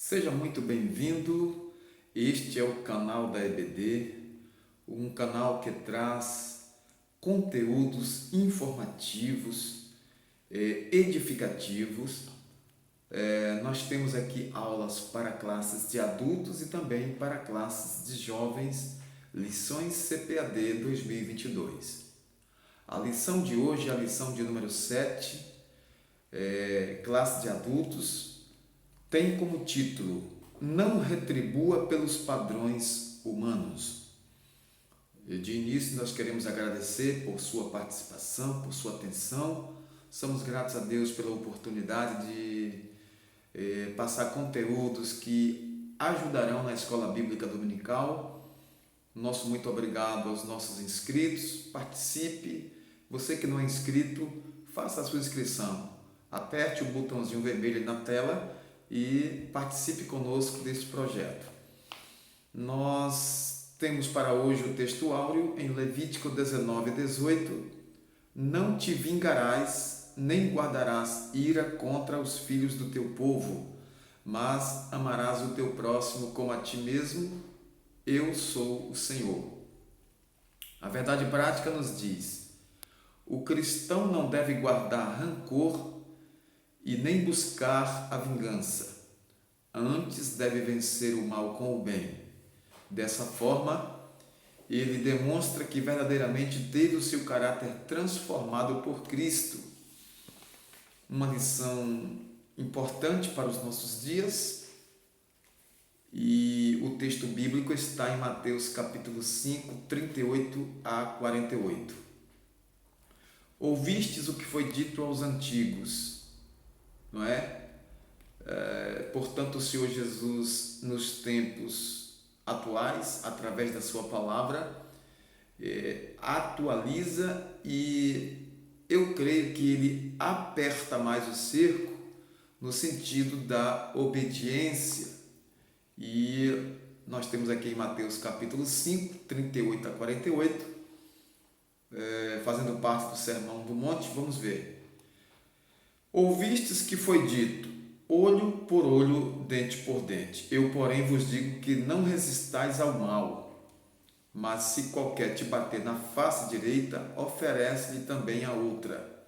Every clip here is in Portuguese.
Seja muito bem-vindo. Este é o canal da EBD, um canal que traz conteúdos informativos, edificativos. Nós temos aqui aulas para classes de adultos e também para classes de jovens, lições CPAD 2022. A lição de hoje é a lição de número 7, classe de adultos, tem como título: Não retribua pelos padrões humanos. De início, nós queremos agradecer por sua participação, por sua atenção. Somos gratos a Deus pela oportunidade de passar conteúdos que ajudarão na Escola Bíblica Dominical. Nosso muito obrigado aos nossos inscritos. Participe. Você que não é inscrito, faça a sua inscrição. Aperte o botãozinho vermelho na tela e participe conosco deste projeto. Nós temos para hoje o texto áureo em Levítico 19:18. Não te vingarás, nem guardarás ira contra os filhos do teu povo, mas amarás o teu próximo como a ti mesmo. Eu sou o Senhor. A verdade prática nos diz: o cristão não deve guardar rancor e nem buscar a vingança. Antes deve vencer o mal com o bem. Dessa forma, ele demonstra que verdadeiramente teve o seu caráter transformado por Cristo. Uma lição importante para os nossos dias. E o texto bíblico está em Mateus capítulo 5, 38 a 48. Ouvistes o que foi dito aos antigos, não é? Portanto, o Senhor Jesus, nos tempos atuais, através da sua palavra, atualiza, e eu creio que ele aperta mais o cerco no sentido da obediência. E nós temos aqui em Mateus capítulo 5, 38 a 48, fazendo parte do Sermão do Monte. Vamos ver. Ouvistes que foi dito: olho por olho, dente por dente. Eu, porém, vos digo que não resistais ao mal, mas se qualquer te bater na face direita, oferece-lhe também a outra.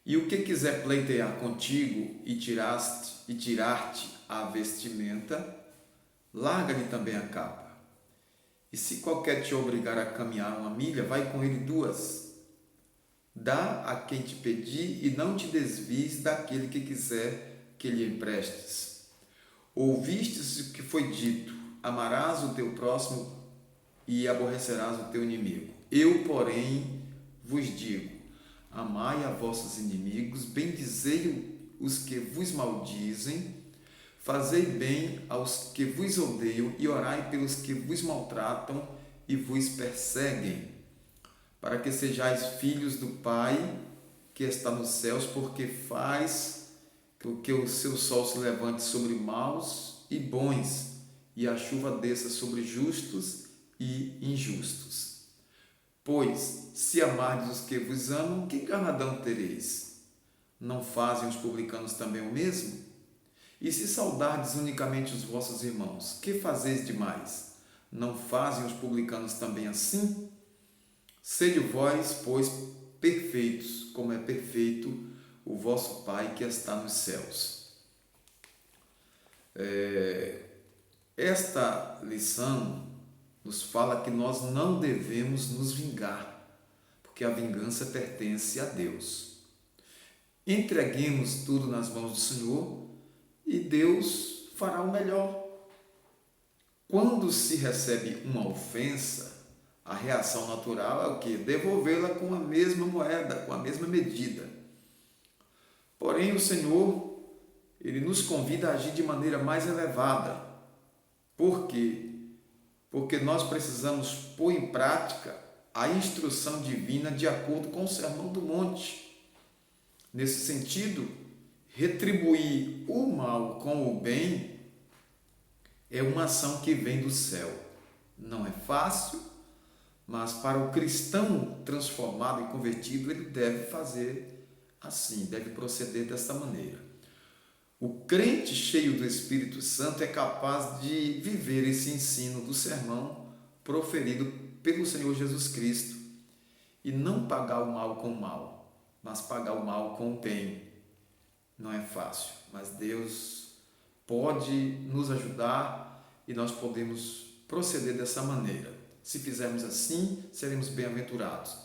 E o que quiser pleitear contigo e tirar-te a vestimenta, larga-lhe também a capa. E se qualquer te obrigar a caminhar 1 milha, vai com ele 2. Dá a quem te pedir e não te desvies daquele que quiser que lhe emprestes. Ouvistes o que foi dito: amarás o teu próximo e aborrecerás o teu inimigo. Eu, porém, vos digo: amai a vossos inimigos, bendizei os que vos maldizem, fazei bem aos que vos odeiam e orai pelos que vos maltratam e vos perseguem, para que sejais filhos do Pai que está nos céus, porque faz com que o seu sol se levante sobre maus e bons, e a chuva desça sobre justos e injustos. Pois, se amardes os que vos amam, que galardão tereis? Não fazem os publicanos também o mesmo? E se saudardes unicamente os vossos irmãos, que fazeis demais? Não fazem os publicanos também assim? Sede vós, pois, perfeitos, como é perfeito o vosso Pai que está nos céus. Esta lição nos fala que nós não devemos nos vingar, porque a vingança pertence a Deus. Entreguemos tudo nas mãos do Senhor e Deus fará o melhor. Quando se recebe uma ofensa, a reação natural é o quê? Devolvê-la com a mesma moeda, com a mesma medida. Porém, o Senhor, Ele nos convida a agir de maneira mais elevada. Por quê? Porque nós precisamos pôr em prática a instrução divina de acordo com o Sermão do Monte. Nesse sentido, retribuir o mal com o bem é uma ação que vem do céu. Não é fácil, mas para o cristão transformado e convertido, ele deve fazer assim, deve proceder desta maneira. O crente cheio do Espírito Santo é capaz de viver esse ensino do sermão proferido pelo Senhor Jesus Cristo e não pagar o mal com o mal, mas pagar o mal com o bem. Não é fácil, mas Deus pode nos ajudar e nós podemos proceder dessa maneira. Se fizermos assim, seremos bem-aventurados.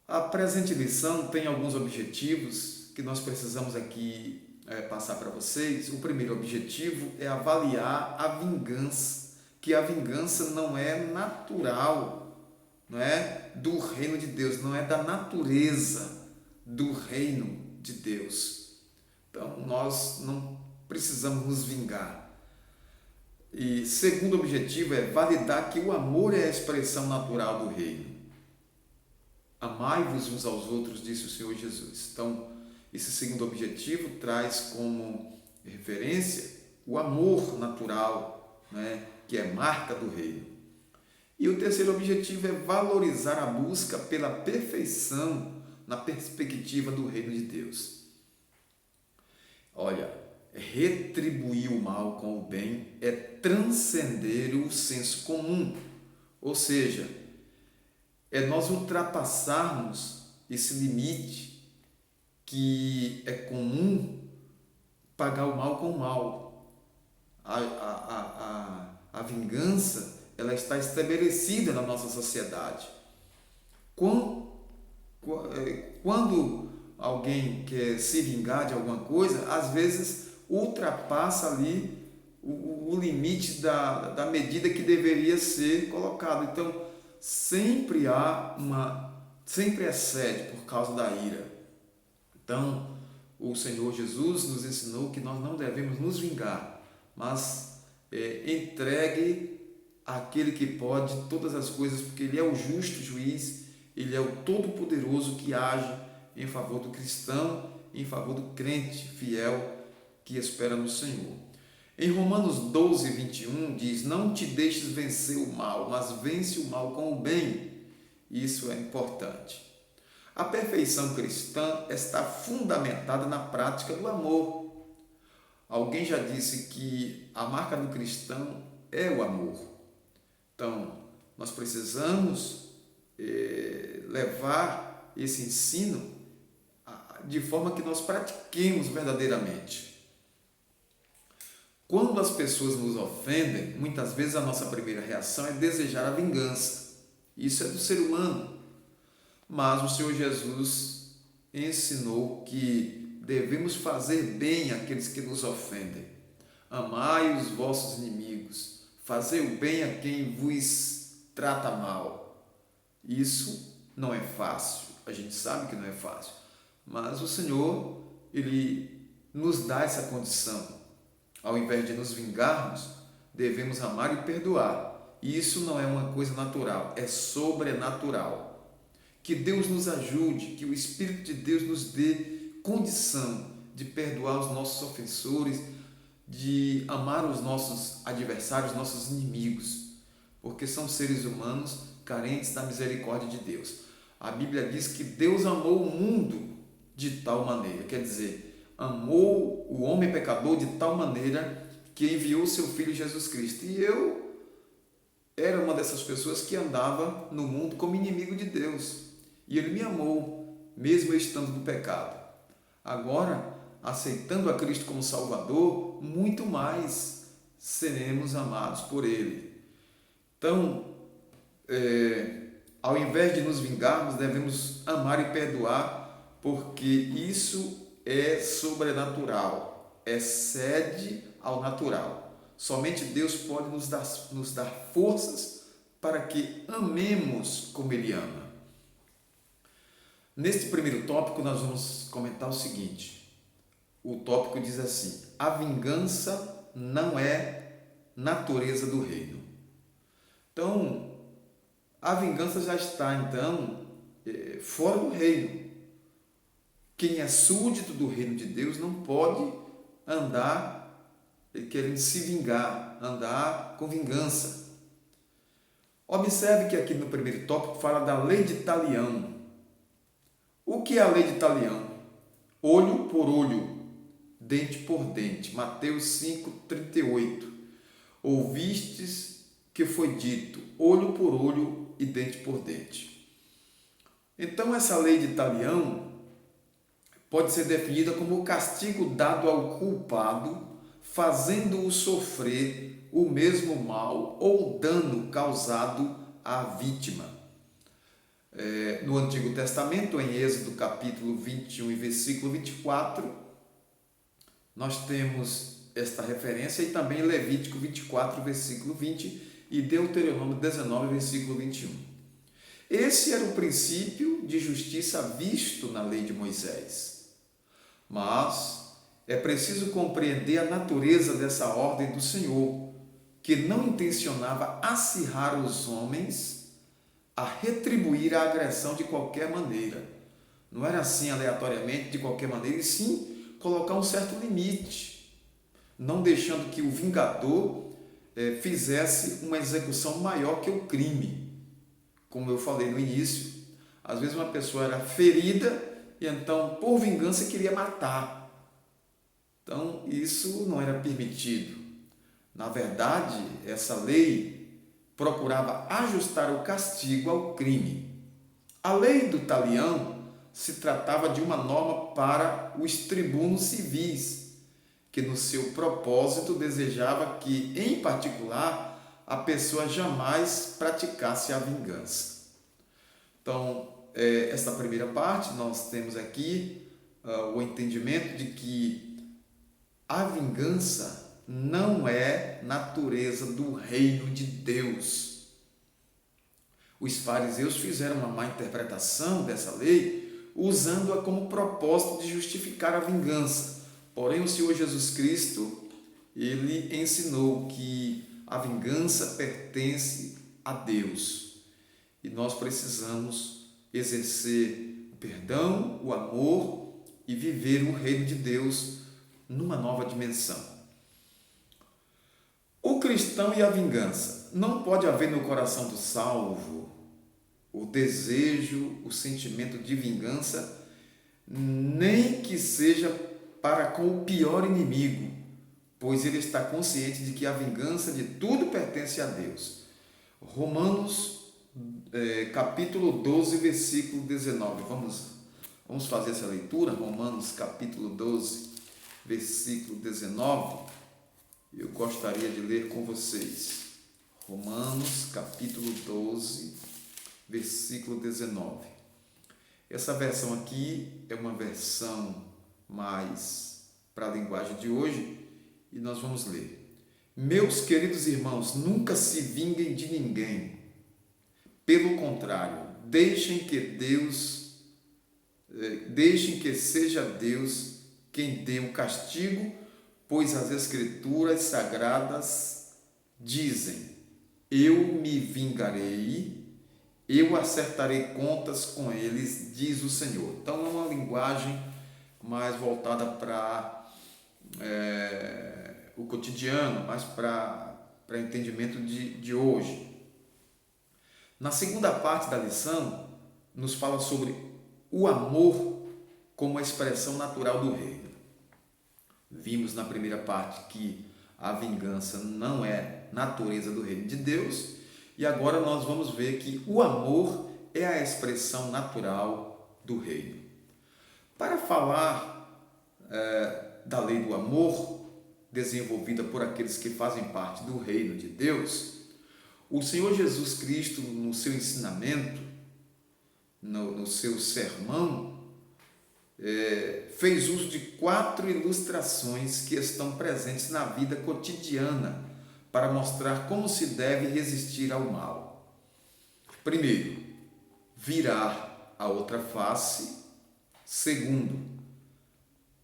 A presente lição tem alguns objetivos que nós precisamos aqui passar para vocês. O primeiro objetivo é avaliar a vingança, que a vingança não é natural, não é do reino de Deus, não é da natureza do reino de Deus. Então, nós não precisamos nos vingar. E segundo objetivo é validar que o amor é a expressão natural do reino. Amai-vos uns aos outros, disse o Senhor Jesus. Então, esse segundo objetivo traz como referência o amor natural, né, que é marca do reino. E o terceiro objetivo é valorizar a busca pela perfeição na perspectiva do reino de Deus. Olha, retribuir o mal com o bem é transcender o senso comum, ou seja, é nós ultrapassarmos esse limite que é comum pagar o mal com o mal. A vingança, ela está estabelecida na nossa sociedade. Quando alguém quer se vingar de alguma coisa, às vezes ultrapassa ali o limite da medida que deveria ser colocado. Então, sempre excede por causa da ira. Então, o Senhor Jesus nos ensinou que nós não devemos nos vingar, mas entregue àquele que pode todas as coisas, porque Ele é o justo juiz, Ele é o todo-poderoso que age em favor do cristão, em favor do crente fiel que espera no Senhor. Em Romanos 12, 21 diz: não te deixes vencer o mal, mas vence o mal com o bem. Isso é importante. A perfeição cristã está fundamentada na prática do amor. Alguém já disse que a marca do cristão é o amor. Então, nós precisamos levar esse ensino de forma que nós pratiquemos verdadeiramente. Quando as pessoas nos ofendem, muitas vezes a nossa primeira reação é desejar a vingança. Isso é do ser humano. Mas o Senhor Jesus ensinou que devemos fazer bem àqueles que nos ofendem. Amai os vossos inimigos, fazei o bem a quem vos trata mal. Isso não é fácil, a gente sabe que não é fácil, mas o Senhor, Ele nos dá essa condição. Ao invés de nos vingarmos, devemos amar e perdoar. E isso não é uma coisa natural, é sobrenatural. Que Deus nos ajude, que o Espírito de Deus nos dê condição de perdoar os nossos ofensores, de amar os nossos adversários, nossos inimigos, porque são seres humanos carentes da misericórdia de Deus. A Bíblia diz que Deus amou o mundo de tal maneira, quer dizer, amou o homem pecador de tal maneira que enviou seu Filho Jesus Cristo. E eu era uma dessas pessoas que andava no mundo como inimigo de Deus. E Ele me amou, mesmo eu estando no pecado. Agora, aceitando a Cristo como Salvador, muito mais seremos amados por Ele. Então, ao invés de nos vingarmos, devemos amar e perdoar, porque isso é sobrenatural, excede ao natural. Somente Deus pode nos dar forças para que amemos como Ele ama. Neste primeiro tópico, nós vamos comentar o seguinte. O tópico diz assim: a vingança não é natureza do reino. Então, a vingança já está, fora do reino. Quem é súdito do reino de Deus não pode andar querendo se vingar, andar com vingança. Observe que aqui no primeiro tópico fala da lei de Talião. O que é a lei de Talião? Olho por olho, dente por dente. Mateus 5:38. Ouvistes que foi dito, olho por olho e dente por dente. Então, essa lei de talião pode ser definida como o castigo dado ao culpado, fazendo-o sofrer o mesmo mal ou dano causado à vítima. No Antigo Testamento, em Êxodo capítulo 21 e versículo 24, nós temos esta referência, e também Levítico 24, versículo 20 e Deuteronômio 19, versículo 21. Esse era o princípio de justiça visto na lei de Moisés. Mas é preciso compreender a natureza dessa ordem do Senhor, que não intencionava acirrar os homens a retribuir a agressão de qualquer maneira. Não era assim aleatoriamente, de qualquer maneira, e sim colocar um certo limite, não deixando que o vingador fizesse uma execução maior que o crime. Como eu falei no início, às vezes uma pessoa era ferida e então, por vingança, queria matar. Então, isso não era permitido. Na verdade, essa lei procurava ajustar o castigo ao crime. A lei do talião se tratava de uma norma para os tribunos civis, que no seu propósito desejava que, em particular, a pessoa jamais praticasse a vingança. Então, esta primeira parte, nós temos aqui o entendimento de que a vingança não é natureza do reino de Deus. Os fariseus fizeram uma má interpretação dessa lei, usando-a como propósito de justificar a vingança. Porém, o Senhor Jesus Cristo, ele ensinou que a vingança pertence a Deus. E nós precisamos exercer o perdão, o amor e viver o reino de Deus numa nova dimensão. O cristão e a vingança. Não pode haver no coração do salvo o desejo, o sentimento de vingança, nem que seja para com o pior inimigo, pois ele está consciente de que a vingança de tudo pertence a Deus. Romanos capítulo 12, versículo 19. Vamos fazer essa leitura. Romanos capítulo 12, versículo 19. Eu gostaria de ler com vocês. Romanos capítulo 12, versículo 19. Essa versão aqui é uma versão mais para a linguagem de hoje, e nós vamos ler. Meus queridos irmãos, nunca se vinguem de ninguém. Pelo contrário, deixem que seja Deus quem dê o castigo, pois as Escrituras Sagradas dizem: eu me vingarei, eu acertarei contas com eles, diz o Senhor. Então é uma linguagem mais voltada para o cotidiano, mais para entendimento de hoje. Na segunda parte da lição, nos fala sobre o amor como a expressão natural do reino. Vimos na primeira parte que a vingança não é natureza do reino de Deus, e agora nós vamos ver que o amor é a expressão natural do reino. Para falar da lei do amor, desenvolvida por aqueles que fazem parte do reino de Deus, o Senhor Jesus Cristo, no seu ensinamento, no seu sermão, fez uso de 4 ilustrações que estão presentes na vida cotidiana para mostrar como se deve resistir ao mal. Primeiro, virar a outra face. Segundo,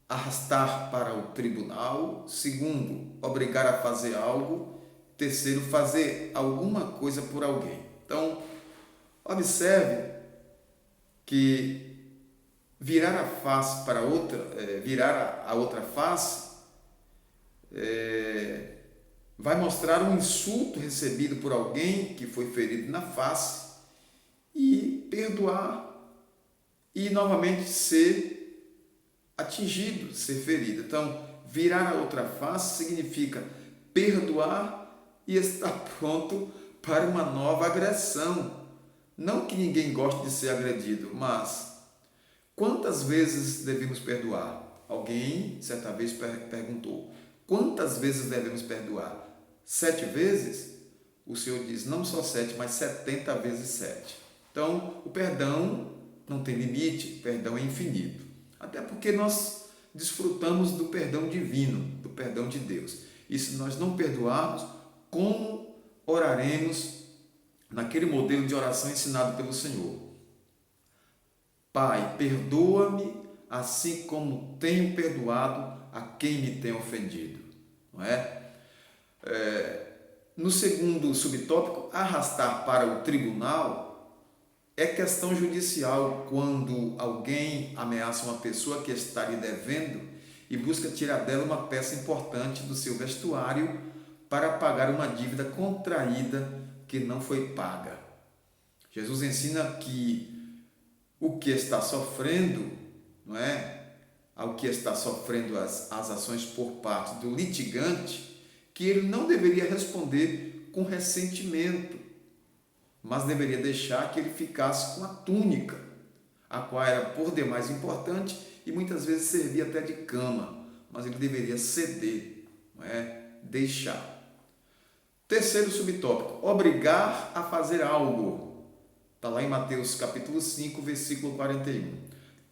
arrastar para o tribunal. Segundo, obrigar a fazer algo. Terceiro, fazer alguma coisa por alguém. Então, observe que virar a face para outra, virar a outra face, vai mostrar um insulto recebido por alguém que foi ferido na face, e perdoar e novamente ser atingido, ser ferido. Então, virar a outra face significa perdoar e estar pronto para uma nova agressão. Não que ninguém goste de ser agredido, mas quantas vezes devemos perdoar? Alguém certa vez perguntou: quantas vezes devemos perdoar? 7 vezes? O Senhor diz: não só 7, mas 70 vezes 7. Então, o perdão não tem limite, o perdão é infinito. Até porque nós desfrutamos do perdão divino, do perdão de Deus. E se nós não perdoarmos, como oraremos naquele modelo de oração ensinado pelo Senhor? Pai, perdoa-me assim como tenho perdoado a quem me tem ofendido. Não é? No segundo subtópico, arrastar para o tribunal é questão judicial, quando alguém ameaça uma pessoa que está lhe devendo e busca tirar dela uma peça importante do seu vestuário para pagar uma dívida contraída que não foi paga. Jesus ensina que o que está sofrendo, não é? Ao que está sofrendo as ações por parte do litigante, que ele não deveria responder com ressentimento, mas deveria deixar que ele ficasse com a túnica, a qual era por demais importante e muitas vezes servia até de cama, mas ele deveria ceder, não é? Deixar. Terceiro subtópico, obrigar a fazer algo. Está lá em Mateus capítulo 5, versículo 41.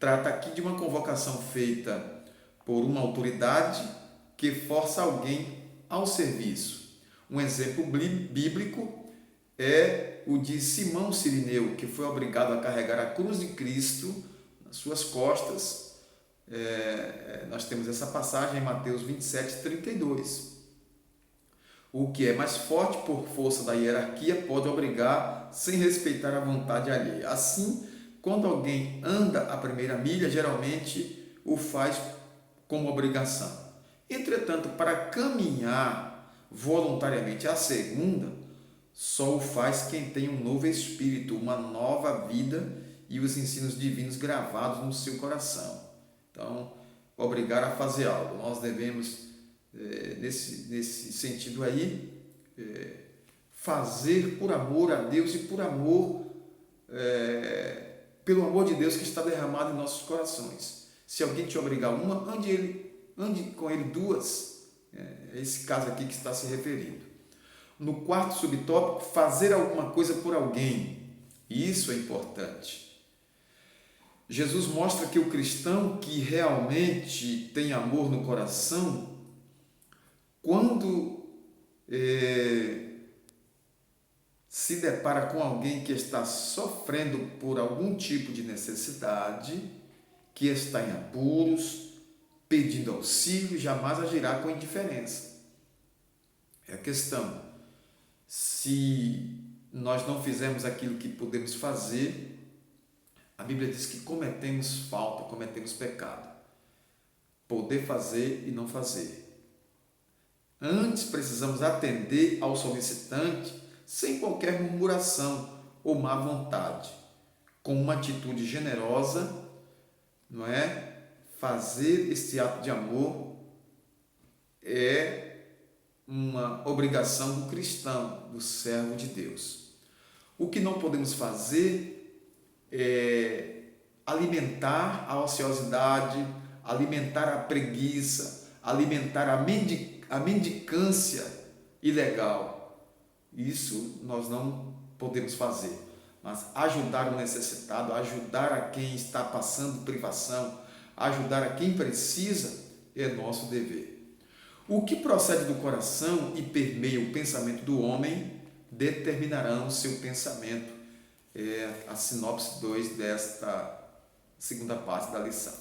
Trata aqui de uma convocação feita por uma autoridade que força alguém ao serviço. Um exemplo bíblico é o de Simão Cirineu, que foi obrigado a carregar a cruz de Cristo nas suas costas. Nós temos essa passagem em Mateus 27, 32. O que é mais forte por força da hierarquia pode obrigar sem respeitar a vontade alheia. Assim, quando alguém anda a primeira milha, geralmente o faz como obrigação. Entretanto, para caminhar voluntariamente a segunda, só o faz quem tem um novo espírito, uma nova vida e os ensinos divinos gravados no seu coração. Então, obrigar a fazer algo. Nós devemos, nesse sentido aí, fazer por amor a Deus e por amor, pelo amor de Deus que está derramado em nossos corações. Se alguém te obrigar uma, ande com ele duas. É esse caso aqui que está se referindo. No quarto subtópico, fazer alguma coisa por alguém. Isso é importante. Jesus mostra que o cristão que realmente tem amor no coração, quando se depara com alguém que está sofrendo por algum tipo de necessidade, que está em apuros, pedindo auxílio, jamais agirá com indiferença. É a questão. Se nós não fizermos aquilo que podemos fazer, a Bíblia diz que cometemos falta, cometemos pecado. Poder fazer e não fazer. Antes precisamos atender ao solicitante sem qualquer murmuração ou má vontade, com uma atitude generosa, não é? Fazer este ato de amor é uma obrigação do cristão, do servo de Deus. O que não podemos fazer é alimentar a ociosidade, alimentar a preguiça, alimentar a mendicância ilegal. Isso nós não podemos fazer. Mas ajudar o necessitado, ajudar a quem está passando privação, ajudar a quem precisa é nosso dever. O que procede do coração e permeia o pensamento do homem determinarão o seu pensamento. É a sinopse 2 desta segunda parte da lição.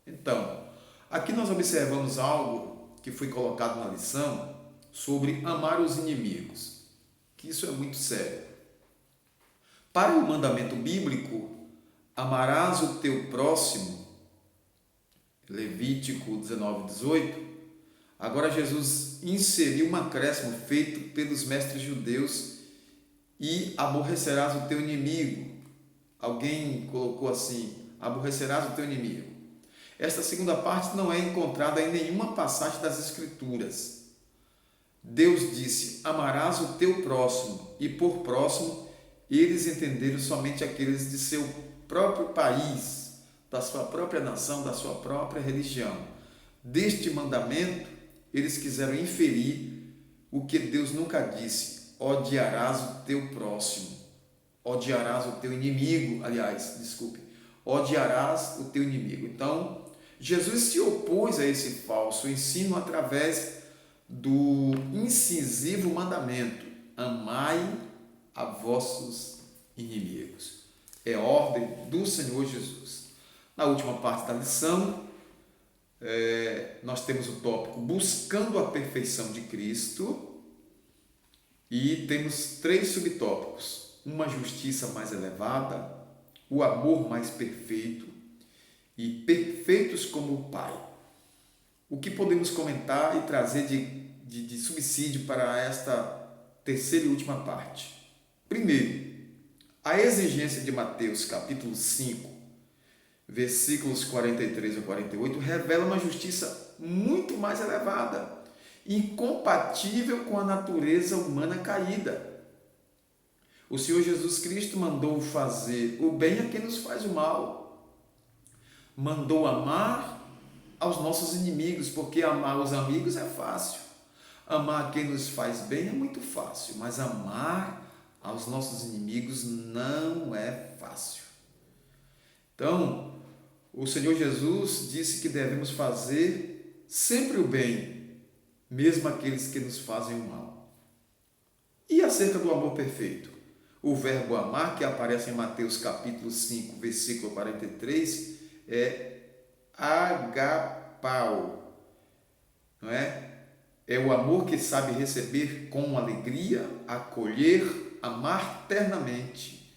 Então, aqui nós observamos algo que foi colocado na lição sobre amar os inimigos, que isso é muito sério. Para o mandamento bíblico, amarás o teu próximo, Levítico 19, 18, agora Jesus inseriu um acréscimo feito pelos mestres judeus e aborrecerás o teu inimigo. Alguém colocou assim, aborrecerás o teu inimigo. Esta segunda parte não é encontrada em nenhuma passagem das Escrituras. Deus disse: amarás o teu próximo, e por próximo eles entenderam somente aqueles de seu próprio país, da sua própria nação, da sua própria religião. Deste mandamento, eles quiseram inferir o que Deus nunca disse: odiarás o teu próximo, odiarás o teu inimigo, odiarás o teu inimigo. Então, Jesus se opôs a esse falso ensino através do incisivo mandamento: amai a vossos inimigos. É ordem do Senhor Jesus. Na última parte da lição, nós temos o tópico buscando a perfeição de Cristo e temos 3 subtópicos: uma justiça mais elevada, o amor mais perfeito e perfeitos como o Pai. O que podemos comentar e trazer de subsídio para esta terceira e última parte? Primeiro, a exigência de Mateus capítulo 5, versículos 43 a 48, revela uma justiça muito mais elevada, incompatível com a natureza humana caída. O Senhor Jesus Cristo mandou fazer o bem a quem nos faz o mal. Mandou amar aos nossos inimigos, porque amar os amigos é fácil. Amar quem nos faz bem é muito fácil, mas amar aos nossos inimigos não é fácil. Então, o Senhor Jesus disse que devemos fazer sempre o bem, mesmo aqueles que nos fazem o mal. E acerca do amor perfeito? O verbo amar, que aparece em Mateus capítulo 5, versículo 43, é agapau, não é? É o amor que sabe receber com alegria, acolher, amar ternamente.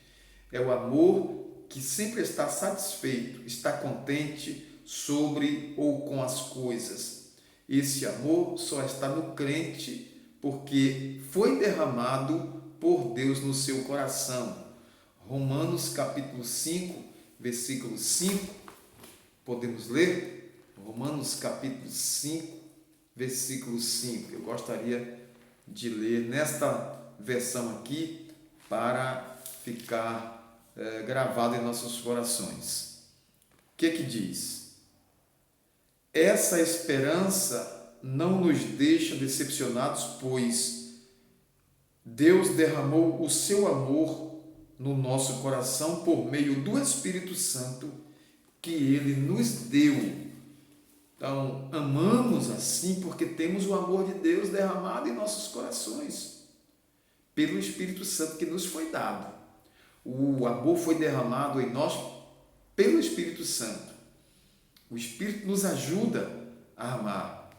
É o amor que sempre está satisfeito, está contente sobre ou com as coisas. Esse amor só está no crente porque foi derramado por Deus no seu coração. Romanos capítulo 5, versículo 5, podemos ler? Romanos capítulo 5, versículo 5. Eu gostaria de ler nesta versão aqui para ficar gravado em nossos corações. O que diz? Essa esperança não nos deixa decepcionados, pois Deus derramou o seu amor no nosso coração por meio do Espírito Santo que Ele nos deu. Então, amamos assim porque temos o amor de Deus derramado em nossos corações, pelo Espírito Santo que nos foi dado. O amor foi derramado em nós pelo Espírito Santo. O Espírito nos ajuda a amar.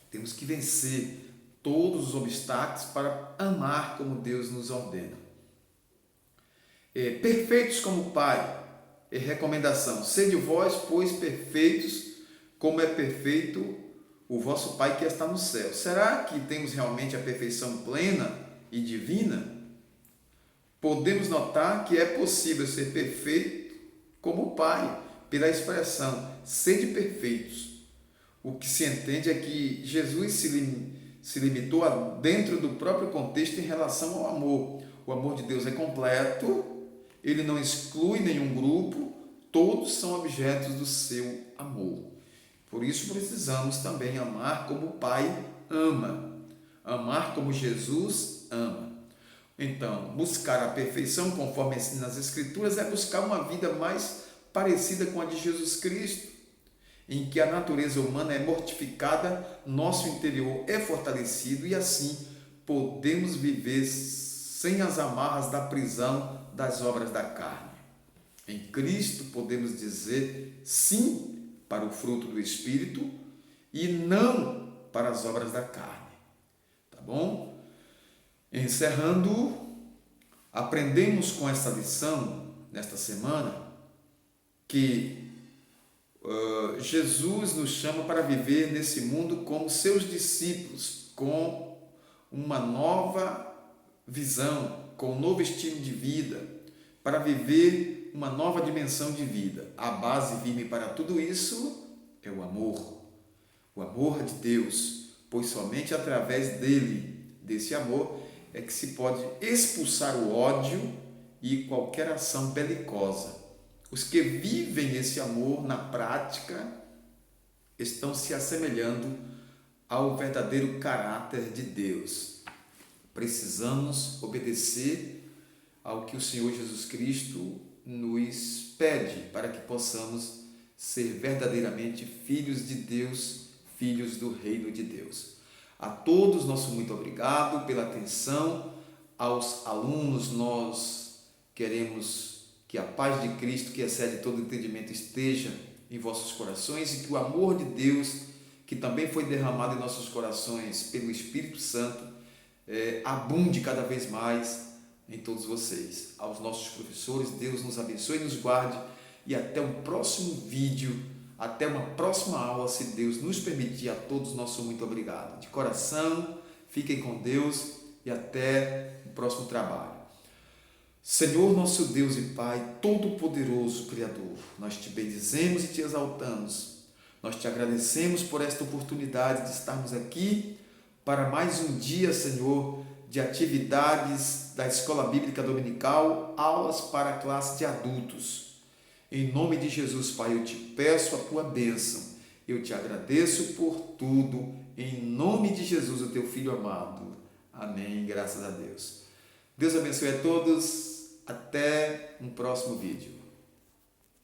Temos que vencer todos os obstáculos para amar como Deus nos ordena. Perfeitos como o Pai. Recomendação: sede vós, pois, perfeitos, como é perfeito o vosso Pai que está no céu. Será que temos realmente a perfeição plena e divina? Podemos notar que é possível ser perfeito como o Pai, pela expressão sede perfeitos. O que se entende é que Jesus se limitou a dentro do próprio contexto em relação ao amor. O amor de Deus é completo, ele não exclui nenhum grupo, todos são objetos do seu amor. Por isso precisamos também amar como o Pai ama, amar como Jesus ama. Então, buscar a perfeição, conforme ensina as Escrituras, é buscar uma vida mais parecida com a de Jesus Cristo, em que a natureza humana é mortificada, nosso interior é fortalecido e assim podemos viver sem as amarras da prisão das obras da carne. Em Cristo podemos dizer sim para o fruto do Espírito e não para as obras da carne. Tá bom? Encerrando, aprendemos com esta lição, nesta semana, que Jesus nos chama para viver nesse mundo como seus discípulos, com uma nova visão, com um novo estilo de vida, para viver uma nova dimensão de vida. A base firme para tudo isso é o amor de Deus, pois somente através dele, desse amor, é que se pode expulsar o ódio e qualquer ação belicosa. Os que vivem esse amor na prática estão se assemelhando ao verdadeiro caráter de Deus. Precisamos obedecer ao que o Senhor Jesus Cristo nos pede para que possamos ser verdadeiramente filhos de Deus, filhos do reino de Deus. A todos, nosso muito obrigado pela atenção. Aos alunos, nós queremos que a paz de Cristo, que excede todo entendimento, esteja em vossos corações e que o amor de Deus, que também foi derramado em nossos corações pelo Espírito Santo, abunde cada vez mais em todos vocês. Aos nossos professores, Deus nos abençoe e nos guarde, e até um próximo vídeo, até uma próxima aula, se Deus nos permitir. A todos nosso muito obrigado. De coração, fiquem com Deus e até o próximo trabalho. Senhor nosso Deus e Pai, Todo-Poderoso Criador, nós te bendizemos e te exaltamos. Nós te agradecemos por esta oportunidade de estarmos aqui para mais um dia, Senhor, de atividades da Escola Bíblica Dominical, aulas para a classe de adultos. Em nome de Jesus, Pai, eu te peço a tua bênção. Eu te agradeço por tudo. Em nome de Jesus, o teu Filho amado. Amém. Graças a Deus. Deus abençoe a todos. Até um próximo vídeo.